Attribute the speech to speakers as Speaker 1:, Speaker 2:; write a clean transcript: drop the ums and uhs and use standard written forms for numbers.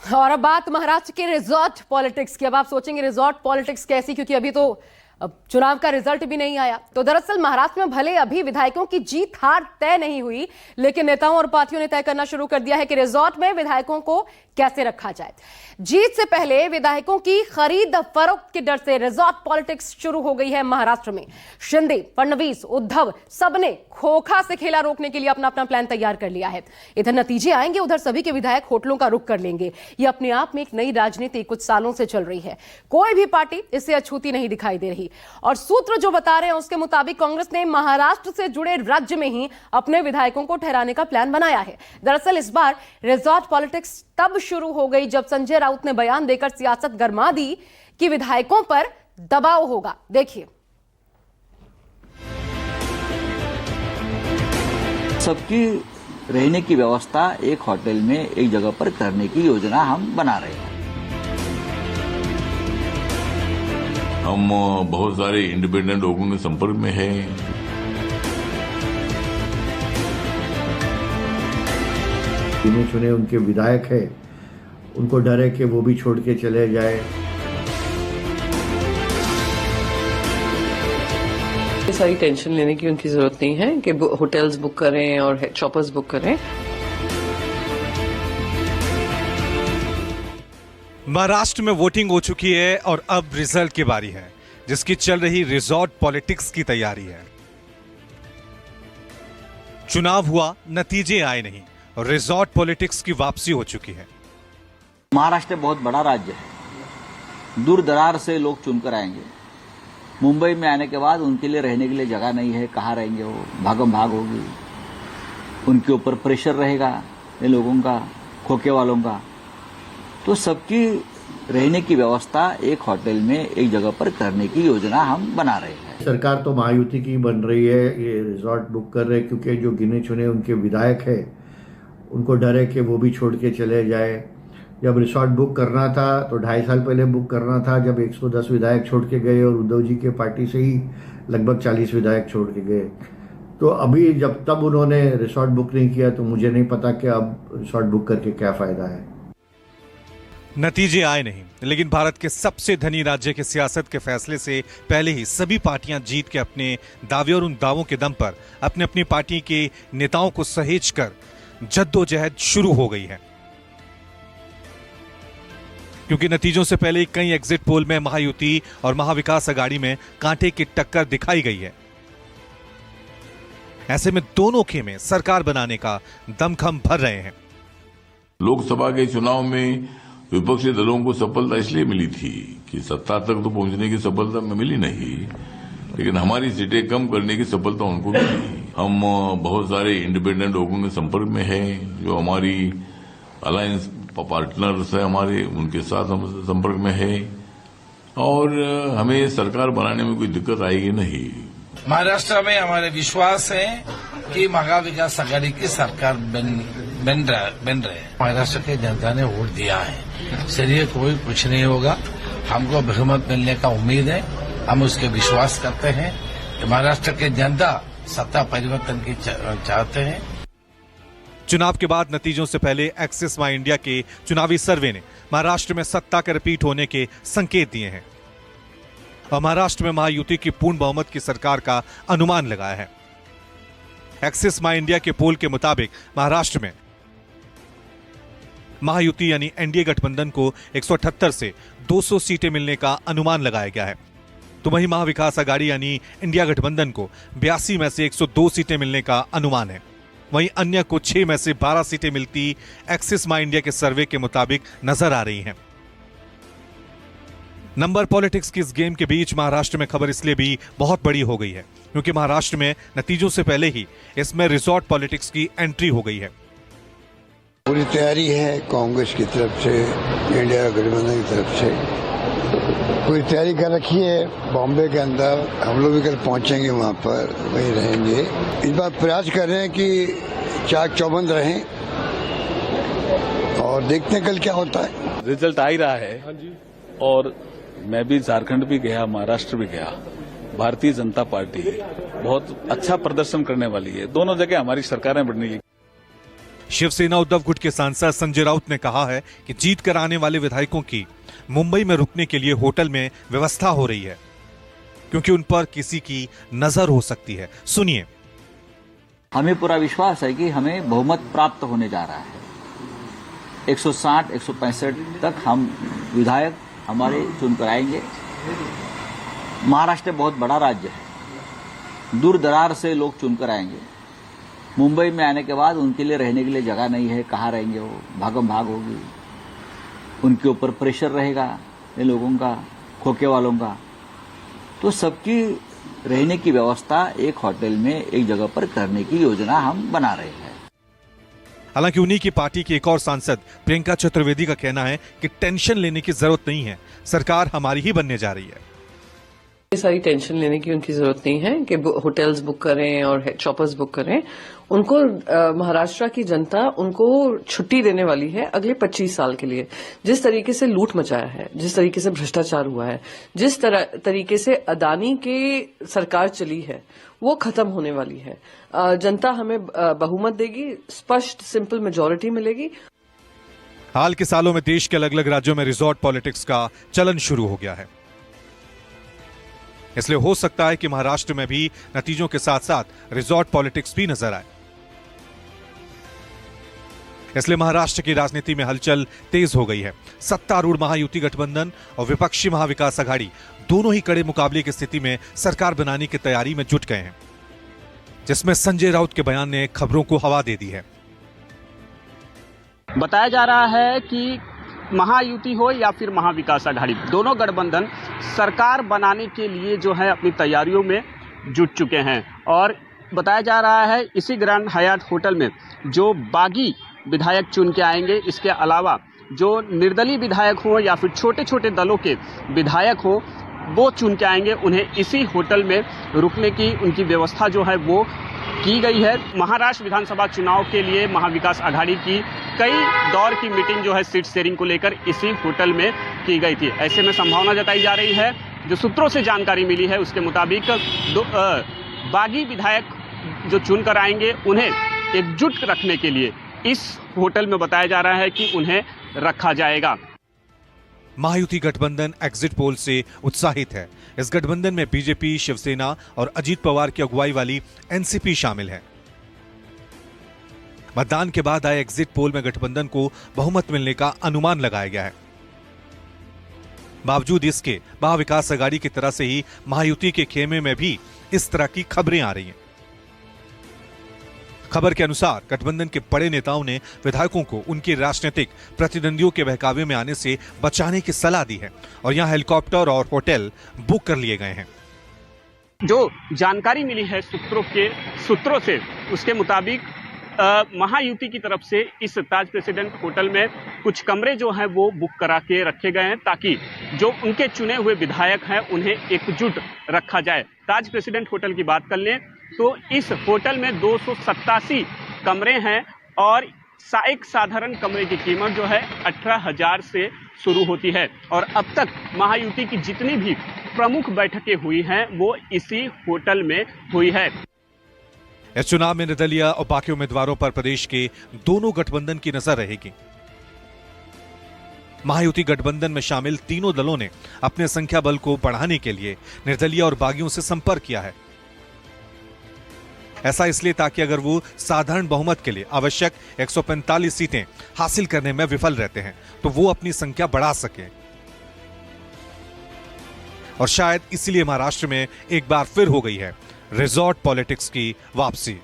Speaker 1: और अब बात महाराष्ट्र के रिजॉर्ट पॉलिटिक्स की। अब आप सोचेंगे रिजॉर्ट पॉलिटिक्स कैसी, क्योंकि अभी तो चुनाव का रिजल्ट भी नहीं आया। तो दरअसल महाराष्ट्र में भले अभी विधायकों की जीत हार तय नहीं हुई, लेकिन नेताओं और पार्टियों ने तय करना शुरू कर दिया है कि रिजॉर्ट में विधायकों को कैसे रखा जाए। जीत से पहले विधायकों की खरीद फरोख्त के डर से रिजॉर्ट पॉलिटिक्स शुरू हो गई है महाराष्ट्र में। शिंदे, फडणवीस, उद्धव सबने खोखा से खेला रोकने के लिए अपना अपना प्लान तैयार कर लिया है। इधर नतीजे आएंगे, उधर सभी के विधायक होटलों का रुख कर लेंगे। यह अपने आप में एक नई राजनीति कुछ सालों से चल रही है। कोई भी पार्टी इससे अछूती नहीं दिखाई दे रही। और सूत्र जो बता रहे हैं उसके मुताबिक कांग्रेस ने महाराष्ट्र से जुड़े राज्य में ही अपने विधायकों को ठहराने का प्लान बनाया है। दरअसल इस बार रिजॉर्ट पॉलिटिक्स तब शुरू हो गई जब संजय राउत ने बयान देकर सियासत गरमा दी कि विधायकों पर दबाव होगा। देखिए,
Speaker 2: सबकी रहने की व्यवस्था एक होटल में एक जगह पर करने की योजना हम बना रहे हैं।
Speaker 3: हम बहुत सारे इंडिपेंडेंट लोगों के संपर्क में हैं।
Speaker 4: गिने चुने उनके विधायक है, उनको डर है कि वो भी छोड़ के चले जाए।
Speaker 5: सारी टेंशन लेने की उनकी जरूरत नहीं है कि होटल्स बुक करें और शॉपर्स बुक करें।
Speaker 6: महाराष्ट्र में वोटिंग हो चुकी है और अब रिजल्ट की बारी है, जिसकी चल रही रिजॉर्ट पॉलिटिक्स की तैयारी है। चुनाव हुआ, नतीजे आए नहीं और रिजॉर्ट पॉलिटिक्स की वापसी हो चुकी है।
Speaker 2: महाराष्ट्र बहुत बड़ा राज्य है, दूर दरार से लोग चुनकर आएंगे। मुंबई में आने के बाद उनके लिए रहने के लिए जगह नहीं है, कहाँ रहेंगे वो, भागम भाग होगी, उनके ऊपर प्रेशर रहेगा इन लोगों का, खोखे वालों का। तो सबकी रहने की व्यवस्था एक होटल में एक जगह पर करने की योजना हम बना रहे हैं।
Speaker 4: सरकार तो महायुति की बन रही है, ये रिजॉर्ट बुक कर रहे हैं क्योंकि जो गिने चुने उनके विधायक है, उनको डर है कि वो भी छोड़ के चले जाए। जब रिसोर्ट बुक करना था तो 2.5 साल पहले बुक करना था, जब 110 विधायक छोड़ के गए और उद्धव जी के पार्टी से ही लगभग 40 विधायक छोड़ के गए। तो अभी जब तब उन्होंने रिसोर्ट बुक नहीं किया, तो मुझे नहीं पता कि अब रिसोर्ट बुक करके क्या फायदा है।
Speaker 6: नतीजे आए नहीं, लेकिन भारत के सबसे धनी राज्य के सियासत के फैसले से पहले ही सभी पार्टियां जीत के अपने दावे और उन दावों के दम पर अपने अपनी पार्टी के नेताओं को सहेजकर जद्दोजहद शुरू हो गई है। क्योंकि नतीजों से पहले ही कई एग्जिट पोल में महायुति और महाविकास अघाड़ी में कांटे की टक्कर दिखाई गई है। ऐसे में दोनों खेमे सरकार बनाने का दमखम भर रहे हैं।
Speaker 3: लोकसभा के चुनाव में विपक्षी दलों को सफलता इसलिए मिली थी कि सत्ता तक तो पहुंचने की सफलता में मिली नहीं, लेकिन हमारी सीटें कम करने की सफलता उनको मिली। हम बहुत सारे इंडिपेंडेंट लोगों के संपर्क में हैं, जो हमारी अलायंस पार्टनर्स है हमारे, उनके साथ हम संपर्क में है और हमें सरकार बनाने में कोई दिक्कत आएगी नहीं।
Speaker 7: महाराष्ट्र में हमारे विश्वास है कि महाविकास आघाड़ी की सरकार बन रहे। महाराष्ट्र के जनता ने वोट दिया है, चलिए कोई कुछ नहीं होगा। हमको बहुमत मिलने का उम्मीद है, हम उसके विश्वास करते हैं कि महाराष्ट्र के जनता सत्ता परिवर्तन की चाहते हैं।
Speaker 6: चुनाव के बाद नतीजों से पहले एक्सिस माई इंडिया के चुनावी सर्वे ने महाराष्ट्र में सत्ता के रिपीट होने के संकेत दिए हैं और महाराष्ट्र में महायुति की पूर्ण बहुमत की सरकार का अनुमान लगाया है। एक्सिस माई इंडिया के पोल के मुताबिक महाराष्ट्र में महायुति यानी एनडीए गठबंधन को 178 से 200 सीटें मिलने का अनुमान लगाया गया है। तो वहीं महाविकास आघाड़ी यानी इंडिया गठबंधन को 82 में से 102 सीटें मिलने का अनुमान है। वहीं अन्य को 6 में से 12 सीटें मिलती एक्सिस माई इंडिया के सर्वे के मुताबिक नजर आ रही हैं। नंबर पॉलिटिक्स की इस गेम के बीच महाराष्ट्र में खबर इसलिए भी बहुत बड़ी हो गई है क्योंकि महाराष्ट्र में नतीजों से पहले ही इसमें रिजॉर्ट पॉलिटिक्स की एंट्री हो गई है।
Speaker 8: पूरी तैयारी है कांग्रेस की तरफ से, इंडिया गठबंधन की तरफ से पूरी तैयारी कर रखी है। बॉम्बे के अंदर हम लोग भी कल पहुंचेंगे, वहां पर वहीं रहेंगे। इस बार प्रयास कर रहे हैं कि चाक चौबंद रहें और देखते हैं कल क्या होता है।
Speaker 9: रिजल्ट आ ही रहा है और मैं भी झारखंड भी गया, महाराष्ट्र भी गया। भारतीय जनता पार्टी बहुत अच्छा प्रदर्शन करने वाली है, दोनों जगह हमारी सरकारें बनने की।
Speaker 6: शिवसेना उद्धव गुट के सांसद संजय राउत ने कहा है कि जीत कर आने वाले विधायकों की मुंबई में रुकने के लिए होटल में व्यवस्था हो रही है, क्योंकि उन पर किसी की नजर हो सकती है। सुनिए।
Speaker 2: हमें पूरा विश्वास है कि हमें बहुमत प्राप्त होने जा रहा है। 160, 165 तक हम विधायक हमारे चुनकर आएंगे। महाराष्ट्र बहुत बड़ा राज्य है, दूर दरार से लोग चुनकर आएंगे। मुंबई में आने के बाद उनके लिए रहने के लिए जगह नहीं है, कहाँ रहेंगे वो, भागम भाग होगी, उनके ऊपर प्रेशर रहेगा इन लोगों का, खोखे वालों का। तो सबकी रहने की व्यवस्था एक होटल में एक जगह पर करने की योजना हम बना रहे हैं।
Speaker 6: हालांकि उन्हीं की पार्टी की एक और सांसद प्रियंका चतुर्वेदी का कहना है कि टेंशन लेने की जरूरत नहीं है, सरकार हमारी ही बनने जा रही है।
Speaker 5: सारी टेंशन लेने की उनकी जरूरत नहीं है कि होटल्स बुक करें और चॉपर्स बुक करें। उनको महाराष्ट्र की जनता उनको छुट्टी देने वाली है अगले 25 साल के लिए। जिस तरीके से लूट मचाया है, जिस तरीके से भ्रष्टाचार हुआ है, जिस तरीके से अदानी के सरकार चली है, वो खत्म होने वाली है। जनता हमें बहुमत देगी, स्पष्ट सिंपल मेजॉरिटी मिलेगी।
Speaker 6: हाल के सालों में देश के अलग अलग राज्यों में रिजॉर्ट पॉलिटिक्स का चलन शुरू हो गया है, इसलिए हो सकता है कि महाराष्ट्र में भी नतीजों के साथ साथ रिजॉर्ट पॉलिटिक्स भी नजर आए। इसलिए महाराष्ट्र की राजनीति में हलचल तेज हो गई है। सत्तारूढ़ महायुति गठबंधन और विपक्षी महाविकास अघाड़ी दोनों ही कड़े मुकाबले की स्थिति में सरकार बनाने की तैयारी में जुट गए हैं, जिसमें संजय राउत के बयान ने खबरों को हवा दे दी है।
Speaker 10: बताया जा रहा है कि महायुति हो या फिर महाविकास अघाड़ी, दोनों गठबंधन सरकार बनाने के लिए जो है अपनी तैयारियों में जुट चुके हैं। और बताया जा रहा है इसी ग्रैंड हयात होटल में जो बागी विधायक चुन के आएंगे, इसके अलावा जो निर्दलीय विधायक हो या फिर छोटे छोटे दलों के विधायक हो, वो चुन के आएंगे। उन्हें इसी होटल में रुकने की उनकी व्यवस्था जो है वो की गई है। महाराष्ट्र विधानसभा चुनाव के लिए महाविकास अघाड़ी की कई दौर की मीटिंग जो है सीट शेयरिंग को लेकर इसी होटल में की गई थी। ऐसे में संभावना जताई जा रही है, जो सूत्रों से जानकारी मिली है उसके मुताबिक बागी विधायक जो चुनकर आएंगे उन्हें एकजुट रखने के लिए इस होटल में बताया जा रहा है कि उन्हें रखा जाएगा।
Speaker 6: महायुति गठबंधन एग्जिट पोल से उत्साहित है। इस गठबंधन में बीजेपी, शिवसेना और अजीत पवार की अगुवाई वाली एनसीपी शामिल है। मतदान के बाद आए एग्जिट पोल में गठबंधन को बहुमत मिलने का अनुमान लगाया गया है। बावजूद इसके महाविकास अघाड़ी की तरह से ही महायुति के खेमे में भी इस तरह की खबरें आ रही हैं। खबर के अनुसार गठबंधन के बड़े नेताओं ने विधायकों को उनके राजनीतिक प्रतिद्वंदियों के बहकावे में आने से बचाने की सलाह दी है और यहां हेलीकॉप्टर और होटल बुक कर लिए गए हैं।
Speaker 10: जो जानकारी मिली है सूत्रों से, उसके मुताबिक महायुति की तरफ से इस ताज प्रेसिडेंट होटल में कुछ कमरे जो हैं वो बुक करा के रखे गए हैं, ताकि जो उनके चुने हुए विधायक हैं उन्हें एकजुट रखा जाए। ताज प्रेसिडेंट होटल की बात कर लें तो इस होटल में 287 कमरे हैं और एक साधारण कमरे की कीमत जो है 18,000 से शुरू होती है। और अब तक महायुति की जितनी भी प्रमुख बैठकें हुई हैं वो इसी होटल में हुई है।
Speaker 6: इस चुनाव में निर्दलीय और बाकी उम्मीदवारों पर प्रदेश के दोनों गठबंधन की नजर रहेगी। महायुति गठबंधन में शामिल तीनों दलों ने अपने संख्या बल को बढ़ाने के लिए निर्दलीय और बागियों से संपर्क किया है। ऐसा इसलिए ताकि अगर वो साधारण बहुमत के लिए आवश्यक 145 सीटें हासिल करने में विफल रहते हैं तो वो अपनी संख्या बढ़ा सके। और शायद इसलिए महाराष्ट्र में एक बार फिर हो गई है रिजॉर्ट पॉलिटिक्स की वापसी।